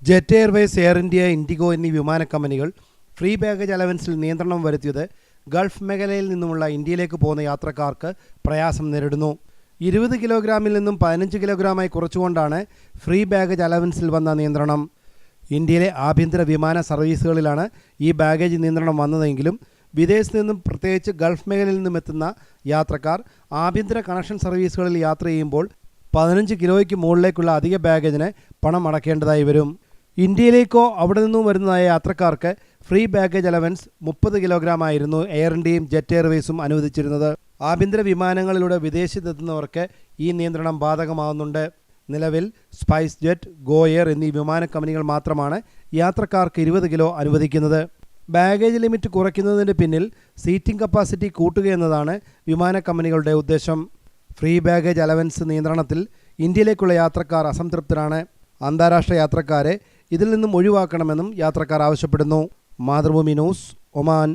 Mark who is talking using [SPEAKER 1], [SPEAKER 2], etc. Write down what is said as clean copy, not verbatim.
[SPEAKER 1] Jet Airways, air India, IndiGo എന്നീ വിമാന കമ്പനികൾ ഫ്രീ ബാഗേജ് അലവൻസിൽ നിയന്ത്രണം വരുത്തിയത് ഗൾഫ് മേഖലയിൽ നിന്നുമുള്ള ഇന്ത്യയിലേക്ക് പോകുന്ന യാത്രക്കാർക്ക് പ്രയാസം നേരിടുന്നു. 20 കിലോഗ്രാമിൽ നിന്നും 15 കിലോഗ്രാമായി കുറച്ചുകൊണ്ടാണ് ഫ്രീ ബാഗേജ് അലവൻസിൽ വന്ന നിയന്ത്രണം. ഇന്ത്യയിലെ ആഭ്യന്തര വിമാന സർവീസുകളിലാണ് ഈ ബാഗേജ് നിയന്ത്രണം വന്നതെങ്കിലും വിദേശത്ത് നിന്നും, പ്രത്യേകിച്ച് ഗൾഫ് മേഖലയിൽ നിന്നും എത്തുന്ന യാത്രക്കാർ ആഭ്യന്തര കണക്ഷൻ സർവീസുകളിൽ യാത്ര ചെയ്യുമ്പോൾ 15 കിലോയ്ക്ക് മുകളിലേക്കുള്ള അധിക ബാഗേജിന് പണം അടയ്ക്കേണ്ടതായി വരും. ഇന്ത്യയിലേക്കോ അവിടെ നിന്നും വരുന്നതായ യാത്രക്കാർക്ക് ഫ്രീ ബാഗേജ് അലവൻസ് 30 കിലോഗ്രാം ആയിരുന്നു എയർ ഇന്ത്യയും ജെറ്റ് എയർവേസും അനുവദിച്ചിരുന്നത്. ആഭ്യന്തര വിമാനങ്ങളിലൂടെ വിദേശത്തെത്തുന്നവർക്ക് ഈ നിയന്ത്രണം ബാധകമാകുന്നുണ്ട്. നിലവിൽ സ്പൈസ് ജെറ്റ്, ഗോ എയർ എന്നീ വിമാന കമ്പനികൾ മാത്രമാണ് യാത്രക്കാർക്ക് 20 കിലോ അനുവദിക്കുന്നത്. ബാഗേജ് ലിമിറ്റ് കുറയ്ക്കുന്നതിന് പിന്നിൽ സീറ്റിംഗ് കപ്പാസിറ്റി കൂട്ടുകയെന്നതാണ് വിമാന കമ്പനികളുടെ ഉദ്ദേശം. ഫ്രീ ബാഗേജ് അലവൻസ് നിയന്ത്രണത്തിൽ ഇന്ത്യയിലേക്കുള്ള യാത്രക്കാർ അസംതൃപ്തരാണ്. അന്താരാഷ്ട്ര യാത്രക്കാരെ ഇതിൽ നിന്നും ഒഴിവാക്കണമെന്നും യാത്രക്കാർ ആവശ്യപ്പെടുന്നു. Mathrubhumi news, Oman.